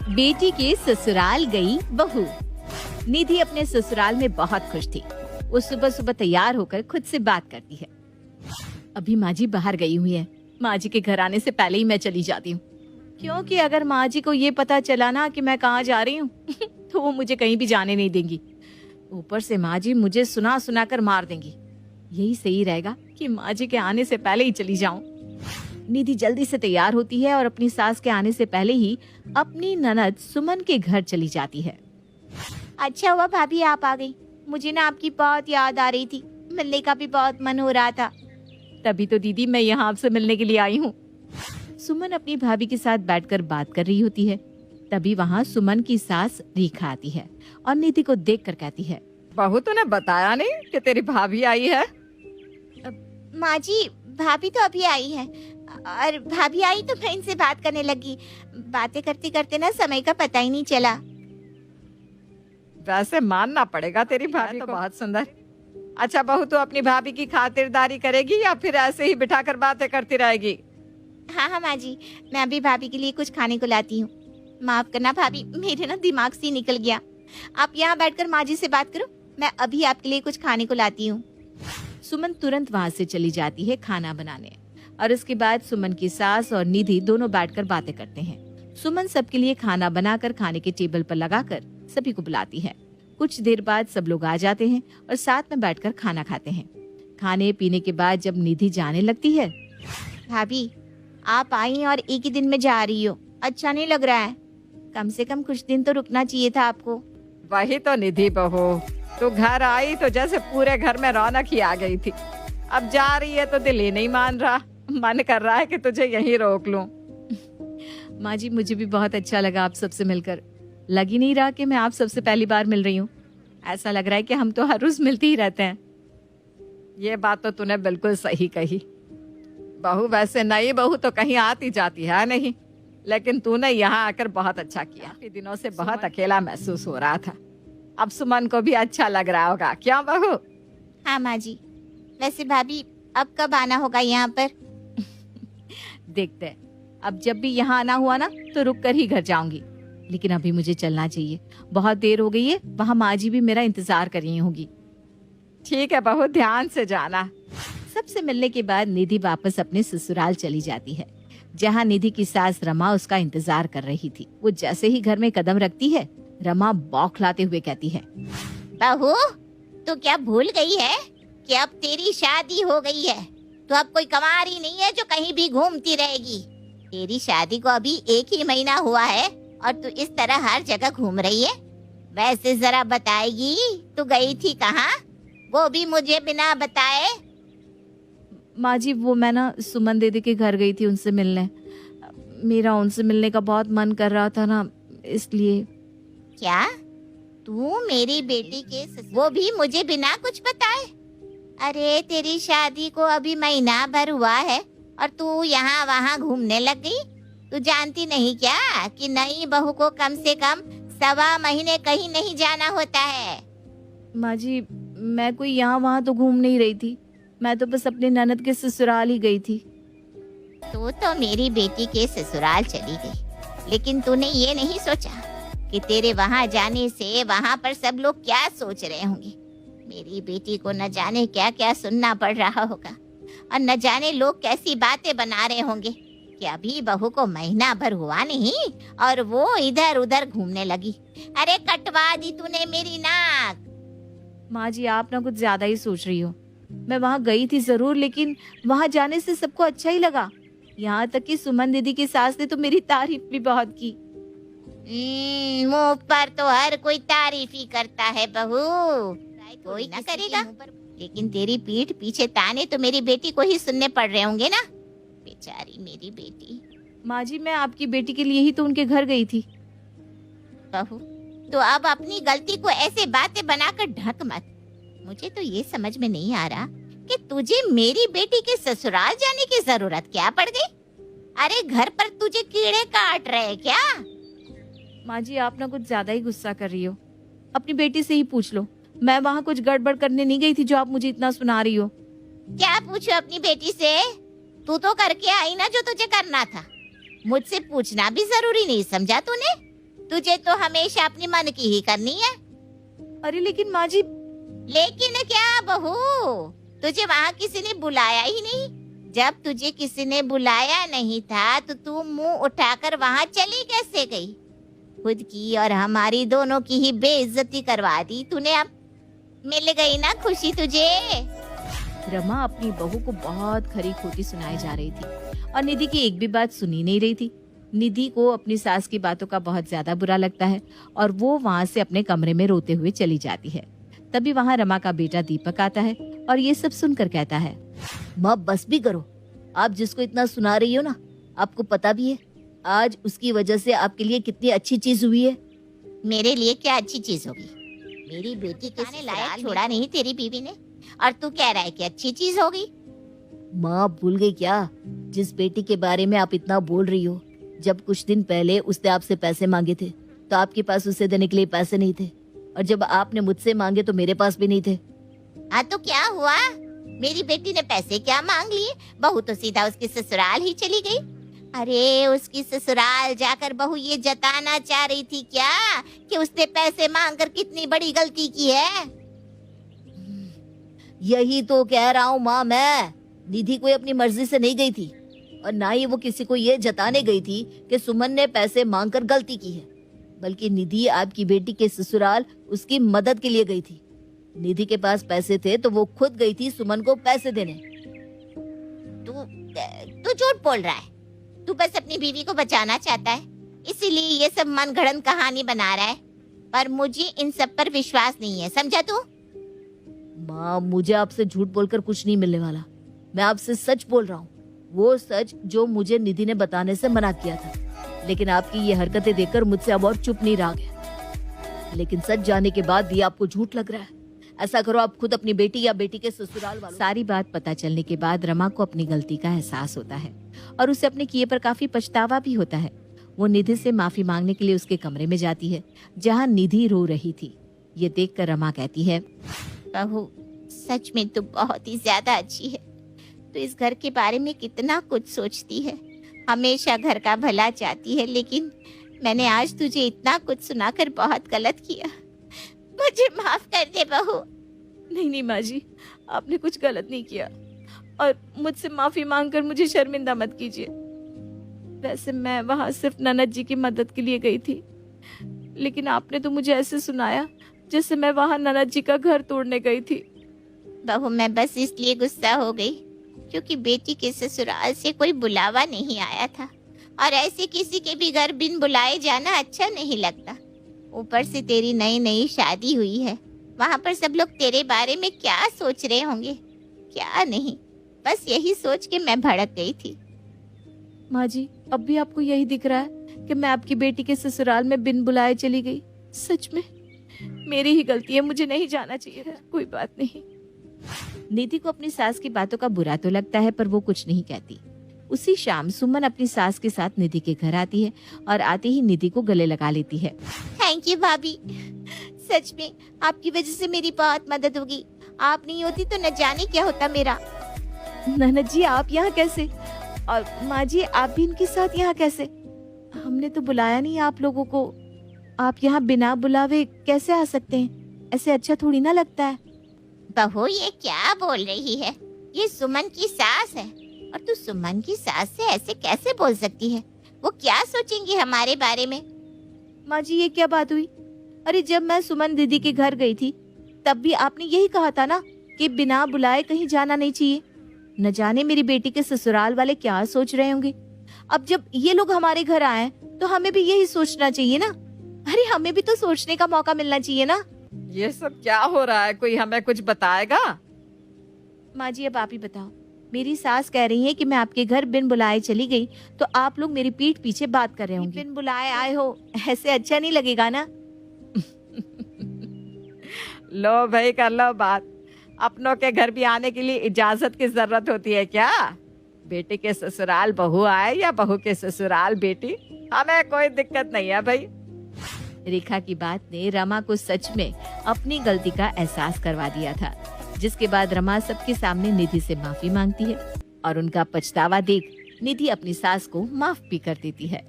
बेटी के ससुराल गई बहू। निधि अपने ससुराल में बहुत खुश थी। वो सुबह सुबह तैयार होकर खुद से बात करती है। अभी माँ जी बाहर गई हुई है, माँ जी के घर आने से पहले ही मैं चली जाती हूँ, क्योंकि अगर माँ जी को ये पता चला ना कि मैं कहाँ जा रही हूँ तो वो मुझे कहीं भी जाने नहीं देंगी। ऊपर से माँ जी मुझे सुना सुना कर मार देंगी। यही सही रहेगा कि माँ जी के आने से पहले ही चली जाऊं। निधि जल्दी से तैयार होती है और अपनी सास के आने से पहले ही अपनी ननद सुमन के घर चली जाती है। अच्छा हुआ भाभी आप आ गई, मुझे ना आपकी बहुत याद आ रही थी, मिलने का भी बहुत मन हो रहा था। तभी तो दीदी मैं यहाँ आपसे मिलने के लिए आई हूँ। सुमन अपनी भाभी के साथ बैठकर बात कर रही होती है। तभी वहाँ सुमन की सास रेखा आती है और निधि को देखकर कहती है, बहू तूने बताया नहीं कि तेरी भाभी आई है? माँ जी भाभी तो अभी आई है, और भाभी आई तो मैं इनसे बात करने लगी। बातें करते करते ना समय का पता ही नहीं चला। वैसे मानना पड़ेगा, तेरी भाभी तो बहुत सुंदर। अच्छा बहू, तू अपनी भाभी की खातिरदारी करेगी या फिर ऐसे ही बिठाकर बातें करती रहेगी? हाँ हाँ माँ जी, मैं अभी भाभी के लिए कुछ खाने को लाती हूँ। माफ करना भाभी, मेरे ना दिमाग से निकल गया। आप यहाँ बैठकर माँ जी से बात करो, मैं अभी आपके लिए कुछ खाने को लाती हूँ। सुमन तुरंत वहाँ से चली जाती है खाना बनाने, और उसके बाद सुमन की सास और निधि दोनों बैठकर बातें करते हैं। सुमन सबके लिए खाना बनाकर खाने के टेबल पर लगाकर सभी को बुलाती है। कुछ देर बाद सब लोग आ जाते हैं और साथ में बैठकर खाना खाते हैं। खाने पीने के बाद जब निधि जाने लगती है, भाभी आप आई और एक ही दिन में जा रही हो, अच्छा नहीं लग रहा है। कम से कम कुछ दिन तो रुकना चाहिए था आपको। वही तो निधि बहू, तू घर आई तो जैसे पूरे घर में रौनक ही आ गई थी। अब जा रही है तो दिल ही नहीं मान रहा, मन कर रहा है कि तुझे यहीं रोक लूं। माँ जी मुझे भी बहुत अच्छा लगा आप सबसे मिलकर। लग ही नहीं रहा कि मैं आप सबसे पहली बार मिल रही हूँ। ऐसा लग रहा है कि हम तो हर रोज मिलते ही रहते हैं। ये बात तो तूने बिल्कुल सही कही बहू। वैसे नई बहू तो कहीं आती जाती है नहीं, लेकिन तूने यहाँ आकर बहुत अच्छा किया। काफी दिनों से बहुत अकेला महसूस हो रहा था। अब सुमन को भी अच्छा लग रहा होगा, क्या बहू? हाँ माँ जी। वैसे भाभी अब कब आना होगा यहाँ पर? देखते हैं, अब जब भी यहाँ आना हुआ ना तो रुक कर ही घर जाऊंगी, लेकिन अभी मुझे चलना चाहिए, बहुत देर हो गई है। वहाँ माँ जी भी मेरा इंतजार कर रही होंगी। ठीक है बहू, ध्यान से जाना। सबसे मिलने के बाद निधि वापस अपने ससुराल चली जाती है, जहाँ निधि की सास रमा उसका इंतजार कर रही थी। वो जैसे ही घर में कदम रखती है, रमा बौखलाते हुए कहती है, बहू तू क्या भूल गई है कि अब तेरी शादी हो गई है? तो अब कोई कमारी नहीं है जो कहीं भी घूमती रहेगी। तेरी शादी को अभी एक ही महीना हुआ है और तू इस तरह हर जगह घूम रही है। वैसे जरा बताएगी तू गई थी कहाँ, वो भी मुझे बिना बताए? माँ जी वो मैं ना सुमन दीदी के घर गई थी उनसे मिलने। मेरा उनसे मिलने का बहुत मन कर रहा था ना, इसलिए। क्या तू मेरी बेटी के वो भी मुझे बिना कुछ बताए? अरे तेरी शादी को अभी महीना भर हुआ है और तू यहाँ वहाँ घूमने लग गई। तू जानती नहीं क्या कि नई बहू को कम से कम 1.25 महीने कहीं नहीं जाना होता है? माँ जी मैं कोई यहाँ वहाँ तो घूम नहीं रही थी, मैं तो बस अपने ननद के ससुराल ही गई थी। तू तो मेरी बेटी के ससुराल चली गई, लेकिन तूने ये नहीं सोचा कि तेरे वहाँ जाने से वहाँ पर सब लोग क्या सोच रहे होंगे। मेरी बेटी को न जाने क्या क्या सुनना पड़ रहा होगा, और न जाने लोग कैसी बातें बना रहे होंगे कि अभी बहू को महीना भर हुआ नहीं और वो इधर उधर घूमने लगी। अरे कटवा दी तूने मेरी नाक। माँ जी आप ना कुछ ज्यादा ही सोच रही हो। मैं वहाँ गई थी जरूर, लेकिन वहाँ जाने से सबको अच्छा ही लगा। यहाँ तक कि सुमन दीदी की सास ने तो मेरी तारीफ भी बहुत की। मुंह पर तो हर कोई तारीफ ही करता है बहू, कोई ना करेगा, लेकिन तेरी पीठ पीछे ताने तो मेरी बेटी को ही सुनने पड़ रहे होंगे ना। बेचारी मेरी बेटी। माँ जी मैं आपकी बेटी के लिए ही तो उनके घर गई थी। बहू तो अब अपनी गलती को ऐसे बातें बनाकर ढक मत। मुझे तो ये समझ में नहीं आ रहा कि तुझे मेरी बेटी के ससुराल जाने की जरूरत क्या पड़ गई। अरे घर पर तुझे कीड़े काट रहे क्या? माँ जी आप ना कुछ ज्यादा ही गुस्सा कर रही हो। अपनी बेटी से ही पूछ लो, मैं वहाँ कुछ गड़बड़ करने नहीं गई थी जो आप मुझे इतना सुना रही हो। क्या पूछो अपनी बेटी से? तू तो करके आई ना जो तुझे करना था। मुझसे पूछना भी जरूरी नहीं समझा तूने? तुझे तो हमेशा अपनी मन की ही करनी है। अरे लेकिन माँ जी, लेकिन क्या बहू, तुझे वहाँ किसी ने बुलाया ही नहीं। जब तुझे किसी ने बुलाया नहीं था तो तू मुंह उठाकर वहाँ चली कैसे गई? खुद की और हमारी दोनों की ही बेइज्जती करवा दी तूने। अब मिल गई ना खुशी तुझे। रमा अपनी बहू को बहुत खरी खोटी सुनाई जा रही थी और निधि की एक भी बात सुनी नहीं रही थी। निधि को अपनी सास की बातों का बहुत ज्यादा बुरा लगता है और वो वहाँ से अपने कमरे में रोते हुए चली जाती है। तभी वहाँ रमा का बेटा दीपक आता है और ये सब सुनकर कहता है, माँ बस भी करो, आप जिसको इतना सुना रही हो ना, आपको पता भी है आज उसकी वजह से आपके लिए कितनी अच्छी चीज हुई है। मेरे लिए क्या अच्छी चीज होगी? मेरी बेटी के लायक छोड़ा नहीं तेरी बीवी ने, और तू कह रहा है कि अच्छी चीज होगी। माँ भूल गई क्या जिस बेटी के बारे में आप इतना बोल रही हो? जब कुछ दिन पहले उसने आपसे पैसे मांगे थे तो आपके पास उसे देने के लिए पैसे नहीं थे, और जब आपने मुझसे मांगे तो मेरे पास भी नहीं थे। हाँ तो क्या हुआ? मेरी बेटी ने पैसे क्या मांग लिए? बहू तो सीधा उसके ससुराल ही चली गई। अरे उसकी ससुराल जाकर बहू ये जताना चाह रही थी क्या कि उसने पैसे मांगकर कितनी बड़ी गलती की है? यही तो कह रहा हूँ माँ, मैं निधि कोई अपनी मर्जी से नहीं गई थी और ना ही वो किसी को ये जताने गई थी कि सुमन ने पैसे मांगकर गलती की है, बल्कि निधि आपकी बेटी के ससुराल उसकी मदद के लिए गई थी। निधि के पास पैसे थे तो वो खुद गई थी सुमन को पैसे देने। तू झूठ बोल रहा है। तू बस अपनी बीवी को बचाना चाहता है, इसीलिए ये सब मनगढ़ंत कहानी बना रहा है। पर मुझे इन सब पर विश्वास नहीं है, समझा तू? माँ मुझे आपसे झूठ बोलकर कुछ नहीं मिलने वाला। मैं आपसे सच बोल रहा हूँ, वो सच जो मुझे निधि ने बताने से मना किया था। लेकिन आपकी ये हरकतें देखकर मुझसे अब और चुप नहीं रहा गया। लेकिन सच जाने के बाद भी आपको झूठ लग रहा है। ऐसा करो, आप खुद अपनी बेटी या बेटी के ससुराल वालों। सारी बात पता चलने के बाद रमा को अपनी गलती का एहसास होता है और उसे अपने किए पर काफी पछतावा भी होता है। वो निधि से माफी मांगने के लिए उसके कमरे में जाती है जहाँ निधि रो रही थी। ये देखकर रमा कहती है, बहू सच में तू बहुत ही ज्यादा अच्छी है। तू इस घर के बारे में कितना कुछ सोचती है, हमेशा घर का भला चाहती है। लेकिन मैंने आज तुझे इतना कुछ सुनाकर बहुत गलत किया। मुझे माफ कर दे बहू। नहीं नहीं माँ जी, आपने कुछ गलत नहीं किया और मुझसे माफी मांगकर मुझे शर्मिंदा मत कीजिए। वैसे मैं वहाँ सिर्फ ननद जी की मदद के लिए गई थी, लेकिन आपने तो मुझे ऐसे सुनाया जैसे मैं वहाँ ननद जी का घर तोड़ने गई थी। बहू मैं बस इसलिए गुस्सा हो गई क्योंकि बेटी के ससुराल से कोई बुलावा नहीं आया था, और ऐसे किसी के भी घर बिन बुलाए जाना अच्छा नहीं लगता। ऊपर से तेरी नई नई शादी हुई है, वहाँ पर सब लोग तेरे बारे में क्या सोच रहे होंगे क्या नहीं, बस यही सोच के मैं भड़क गई थी। माँ जी, अब भी आपको यही दिख रहा है कि मैं आपकी बेटी के ससुराल में बिन बुलाए चली गई? सच में मेरी ही गलती है, मुझे नहीं जाना चाहिए था। कोई बात नहीं। निधि को अपनी सास की बातों का बुरा तो लगता है पर वो कुछ नहीं कहती। उसी शाम सुमन अपनी सास के साथ निधि के घर आती है और आते ही निधि को गले लगा लेती है। थैंक यू भाभी, सच में आपकी वजह से मेरी बहुत मदद होगी। आप नहीं होती तो न जाने क्या होता मेरा। ननद जी आप यहाँ कैसे? और माँ जी आप भी इनके साथ यहाँ कैसे? हमने तो बुलाया नहीं आप लोगों को। आप यहाँ बिना बुलावे कैसे आ सकते हैं? ऐसे अच्छा थोड़ी ना लगता है। बहू ये क्या बोल रही है? ये सुमन की सास है और तू सुमन की सास से ऐसे कैसे बोल सकती है? वो क्या सोचेंगी हमारे बारे में? माँ जी ये क्या बात हुई? अरे जब मैं सुमन दीदी के घर गई थी तब भी आपने यही कहा था ना कि बिना बुलाए कहीं जाना नहीं चाहिए। न जाने मेरी बेटी के ससुराल वाले क्या सोच रहे होंगे। अब जब ये लोग हमारे घर आए तो हमें भी यही सोचना चाहिए ना। अरे हमें भी तो सोचने का मौका मिलना चाहिए ना। ये सब क्या हो रहा है? कोई हमें कुछ बताएगा? माँ जी अब आप ही बताओ। मेरी सास कह रही है कि मैं आपके घर बिन बुलाए चली गई तो आप लोग मेरी पीठ पीछे बात कर रहे होंगे। बिन बुलाए आए हो, ऐसे अच्छा नहीं लगेगा ना। लो भाई कर लो बात। अपनों के घर भी आने के लिए इजाजत की जरूरत होती है क्या? बेटी के ससुराल बहू आए या बहू के ससुराल बेटी, हमें कोई दिक्कत नहीं है भाई। रेखा की बात ने रमा को सच में अपनी गलती का एहसास करवा दिया था, जिसके बाद रमा सबके सामने निधि से माफी मांगती है और उनका पछतावा देख निधि अपनी सास को माफ भी कर देती है।